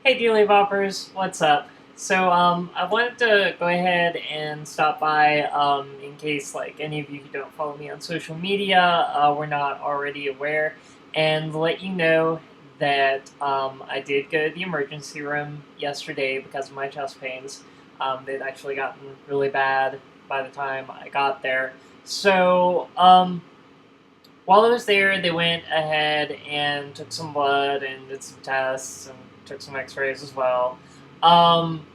Hey, Delia Boppers, what's up? I wanted to go ahead and stop by, in case, like, any of you who don't follow me on social media were not already aware, and let you know that I did go to the emergency room yesterday because of my chest pains. They'd actually gotten really bad by the time I got there. While I was there, they went ahead and took some blood and did some tests and took some X-rays as well. Um,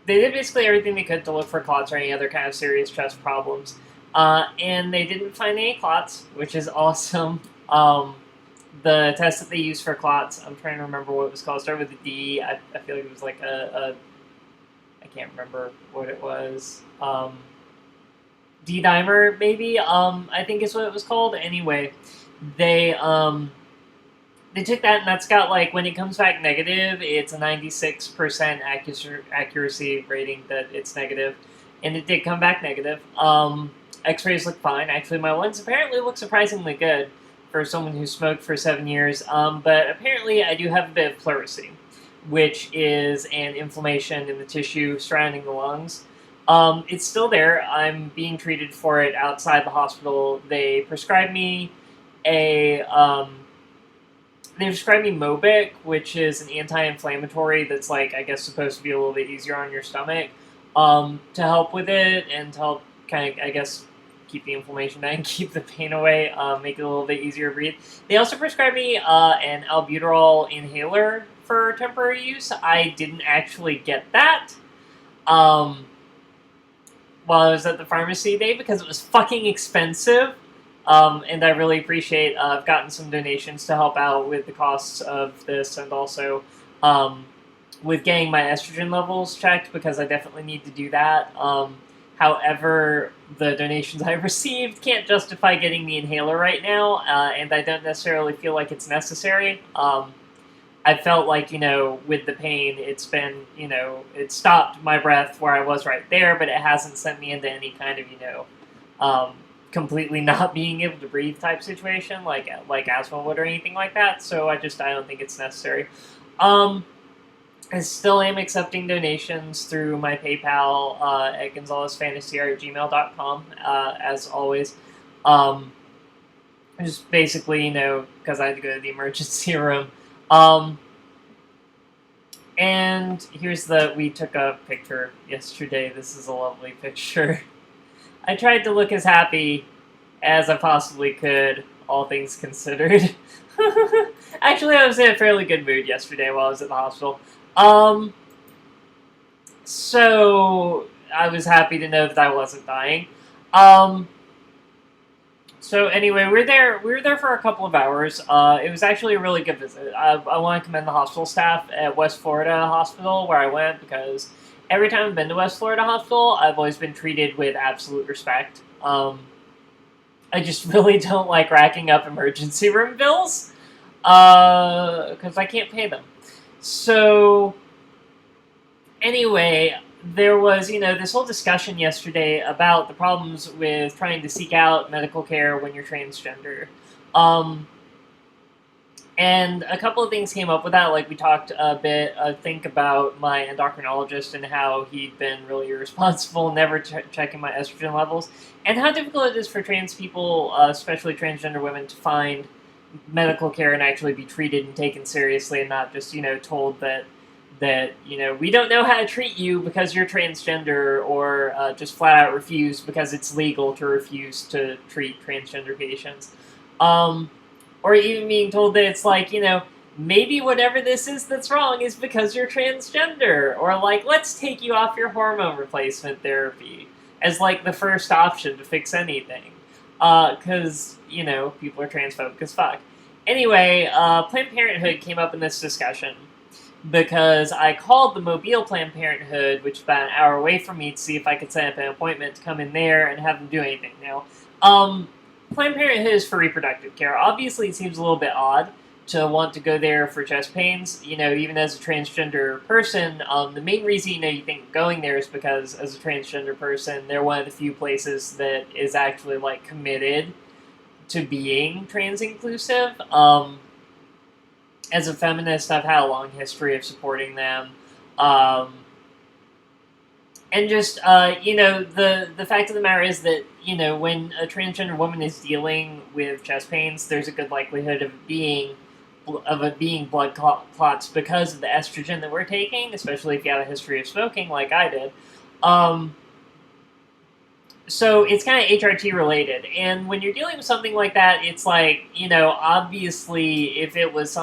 they did basically everything they could to look for clots or any other kind of serious chest problems, and they didn't find any clots, which is awesome. The test that they used for clots, I'm trying to remember what it was called. It started with a D. I feel like it was like I can't remember what it was. D-dimer, maybe. I think is what it was called. Anyway, they um, they took that, and that's got, like, when it comes back negative, it's a 96% accuracy rating that it's negative, and it did come back negative. X-rays look fine. Actually, my ones apparently look surprisingly good for someone who smoked for 7 years. But apparently, I do have a bit of pleurisy, which is an inflammation in the tissue surrounding the lungs. It's still there. I'm being treated for it outside the hospital. A they prescribed me Mobic, which is an anti-inflammatory that's, like, I guess supposed to be a little bit easier on your stomach, to help with it and to help kind of, I guess, keep the inflammation down, keep the pain away, make it a little bit easier to breathe. They also prescribed me an albuterol inhaler for temporary use. I didn't actually get that. Um, while I was at the pharmacy today because it was fucking expensive. And I really appreciate I've gotten some donations to help out with the costs of this, and also with getting my estrogen levels checked, because I definitely need to do that. However, the donations I received can't justify getting the inhaler right now, and I don't necessarily feel like it's necessary. I felt like, with the pain, it stopped my breath where I was right there, but it hasn't sent me into any kind of, completely not being able to breathe type situation, like asthma would or anything like that. So I don't think it's necessary. Um, I still am accepting donations through my PayPal at gonzalezfantasyart@gmail.com, as always. Um, just basically, because I had to go to the emergency room. Um, And we took a picture yesterday. This is a lovely picture. I tried to look as happy as I possibly could, all things considered. Actually, I was in a fairly good mood yesterday while I was at the hospital. Um, so I was happy to know that I wasn't dying. Um, So anyway, we were there. We were there for a couple of hours. It was actually a really good visit. I want to commend the hospital staff at West Florida Hospital where I went, because every time I've been to West Florida Hospital, I've always been treated with absolute respect. I just really don't like racking up emergency room bills because I can't pay them. So anyway, there was, this whole discussion yesterday about the problems with trying to seek out medical care when you're transgender. Um, and a couple of things came up with that. Like, we talked a bit, I think, about my endocrinologist and how he'd been really irresponsible, never checking my estrogen levels, and how difficult it is for trans people, especially transgender women, to find medical care and actually be treated and taken seriously, and not just, told that we don't know how to treat you because you're transgender, or just flat out refuse because it's legal to refuse to treat transgender patients, or even being told that it's like, maybe whatever this is that's wrong is because you're transgender, or like, let's take you off your hormone replacement therapy as, like, the first option to fix anything, because people are transphobic as fuck. Anyway, Planned Parenthood came up in this discussion because I called the Mobile Planned Parenthood, which is about an hour away from me, to see if I could set up an appointment to come in there and have them do anything. Now, Planned Parenthood is for reproductive care. Obviously, it seems a little bit odd to want to go there for chest pains. Even as a transgender person, the main reason you think going there is because, as a transgender person, they're one of the few places that is actually, like, committed to being trans inclusive. as a feminist, I've had a long history of supporting them. Um, and just, the fact of the matter is that, when a transgender woman is dealing with chest pains, there's a good likelihood of it being blood clots because of the estrogen that we're taking, especially if you have a history of smoking like I did. Um, so it's kind of HRT related. And when you're dealing with something like that, it's like, obviously if it was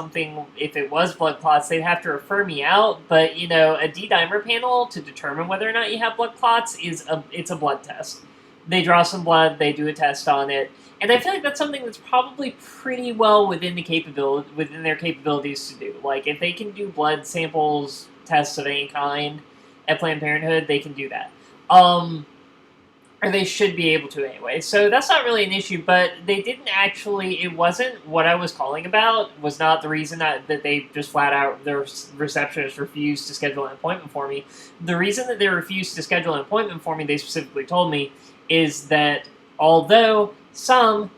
blood clots, they'd have to refer me out. But, a D-dimer panel to determine whether or not you have blood clots it's a blood test. They draw some blood, they do a test on it. And I feel like that's something that's probably pretty well within their capabilities to do. Like, if they can do blood samples, tests of any kind at Planned Parenthood, they can do that. Or they should be able to anyway. So that's not really an issue, but they didn't actually, it wasn't what I was calling about, was not the reason that they just flat out, their receptionist refused to schedule an appointment for me. The reason that they refused to schedule an appointment for me, they specifically told me, is that although some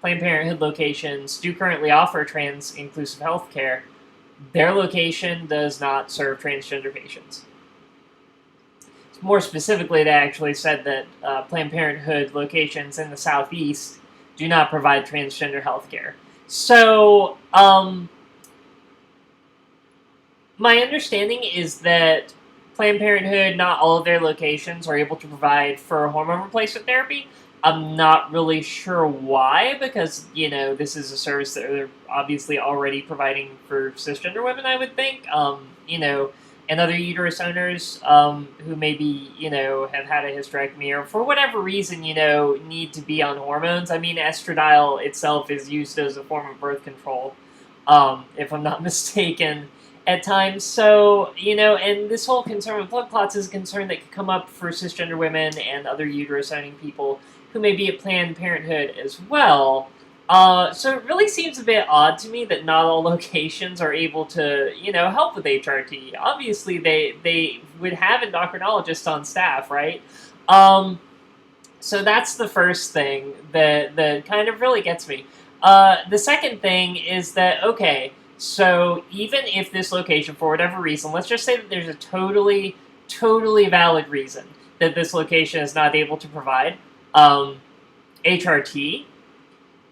Planned Parenthood locations do currently offer trans-inclusive health care, their location does not serve transgender patients. More specifically, they actually said that Planned Parenthood locations in the Southeast do not provide transgender health care. So, my understanding is that Planned Parenthood, not all of their locations are able to provide for hormone replacement therapy. I'm not really sure why, because, this is a service that they're obviously already providing for cisgender women, I would think. And other uterus owners who maybe, have had a hysterectomy or for whatever reason, need to be on hormones. I mean, estradiol itself is used as a form of birth control, if I'm not mistaken, at times. So, and this whole concern with blood clots is a concern that could come up for cisgender women and other uterus owning people who may be at Planned Parenthood as well. So it really seems a bit odd to me that not all locations are able to, help with HRT. Obviously, they would have endocrinologists on staff, right? So that's the first thing that kind of really gets me. The second thing is that, okay, so even if this location, for whatever reason, let's just say that there's a totally valid reason that this location is not able to provide HRT,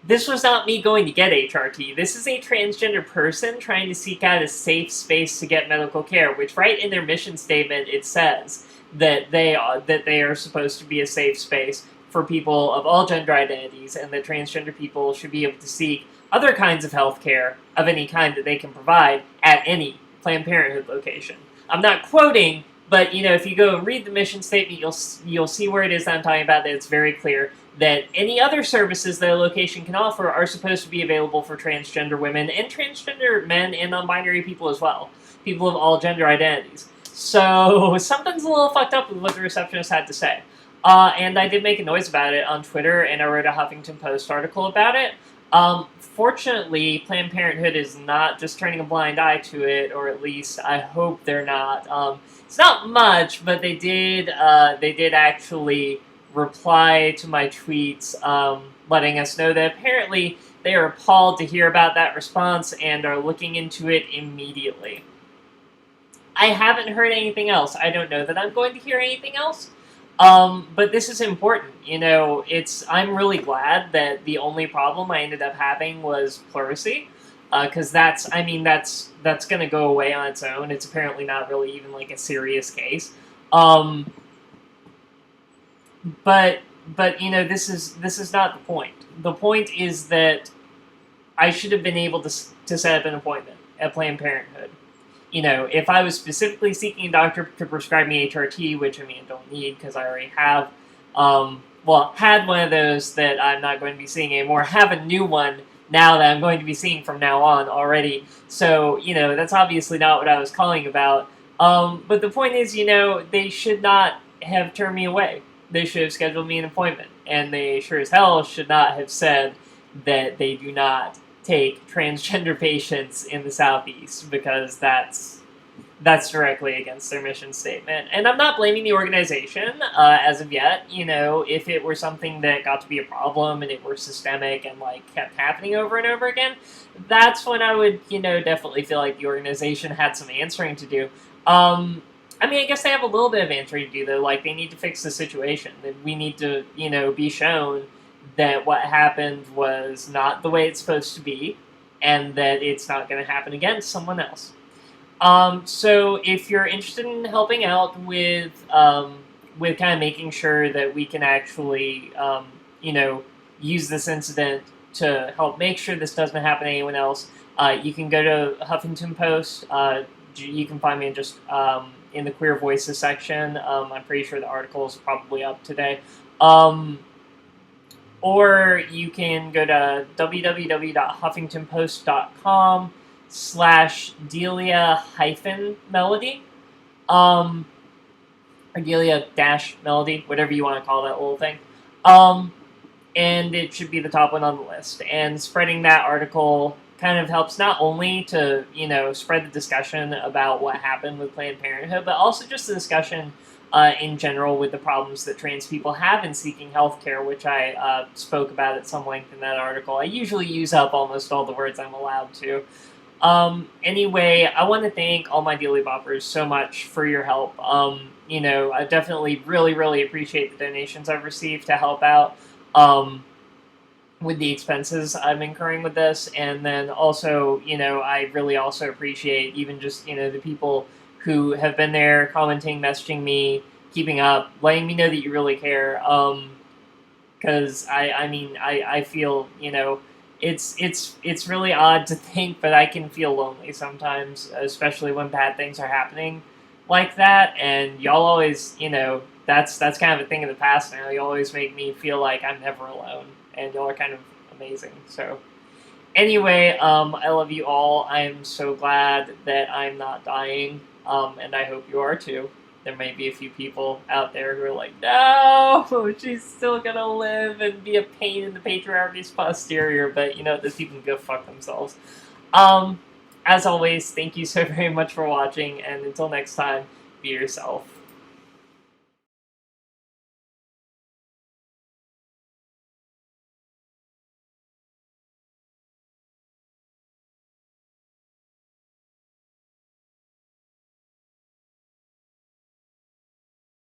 this was not me going to get HRT. This is a transgender person trying to seek out a safe space to get medical care, which right in their mission statement it says that they are supposed to be a safe space for people of all gender identities, and that transgender people should be able to seek other kinds of health care of any kind that they can provide at any Planned Parenthood location. I'm not quoting, but if you go and read the mission statement, you'll see where it is that I'm talking about. That it's very clear that any other services that a location can offer are supposed to be available for transgender women and transgender men and non-binary people as well. People of all gender identities. So something's a little fucked up with what the receptionist had to say. And I did make a noise about it on Twitter, and I wrote a Huffington Post article about it. Fortunately, Planned Parenthood is not just turning a blind eye to it, or at least I hope they're not. It's not much, but they did actually reply to my tweets, letting us know that apparently they are appalled to hear about that response and are looking into it immediately. I haven't heard anything else. I don't know that I'm going to hear anything else. But this is important. I'm really glad that the only problem I ended up having was pleurisy. Because that's going to go away on its own. It's apparently not really even like a serious case. But this is not the point. The point is that I should have been able to set up an appointment at Planned Parenthood. If I was specifically seeking a doctor to prescribe me HRT, which I don't need because I already have, had one of those that I'm not going to be seeing anymore, have a new one now that I'm going to be seeing from now on already. So, that's obviously not what I was calling about. But the point is, they should not have turned me away. They should have scheduled me an appointment. And they sure as hell should not have said that they do not take transgender patients in the Southeast, because that's that's directly against their mission statement. And I'm not blaming the organization as of yet. If it were something that got to be a problem and it were systemic and kept happening over and over again, that's when I would definitely feel like the organization had some answering to do. I guess they have a little bit of answering to do though. They need to fix the situation. That we need to be shown that what happened was not the way it's supposed to be, and that it's not going to happen again to someone else. So if you're interested in helping out with kind of making sure that we can actually, use this incident to help make sure this doesn't happen to anyone else, you can go to Huffington Post. You can find me in the Queer Voices section. I'm pretty sure the article is probably up today. Or you can go to www.huffingtonpost.com/Delia-melody, or Delia-melody, whatever you want to call that little thing. And it should be the top one on the list. And spreading that article kind of helps not only to, spread the discussion about what happened with Planned Parenthood, but also just the discussion in general with the problems that trans people have in seeking healthcare, which I spoke about at some length in that article. I usually use up almost all the words I'm allowed to. Anyway, I want to thank all my Delia Boppers so much for your help. I definitely really, really appreciate the donations I've received to help out with the expenses I'm incurring with this. And then also, I really also appreciate even just, the people who have been there, commenting, messaging me, keeping up, letting me know that you really care. Because I feel, it's really odd to think, but I can feel lonely sometimes, especially when bad things are happening like that. And y'all always, that's kind of a thing in the past now. You always make me feel like I'm never alone, and y'all are kind of amazing. So anyway, I love you all. I'm so glad that I'm not dying. And I hope you are too. There may be a few people out there who are like, no, she's still gonna live and be a pain in the patriarchy's posterior, but those people can go fuck themselves. As always, thank you so very much for watching, and until next time, be yourself.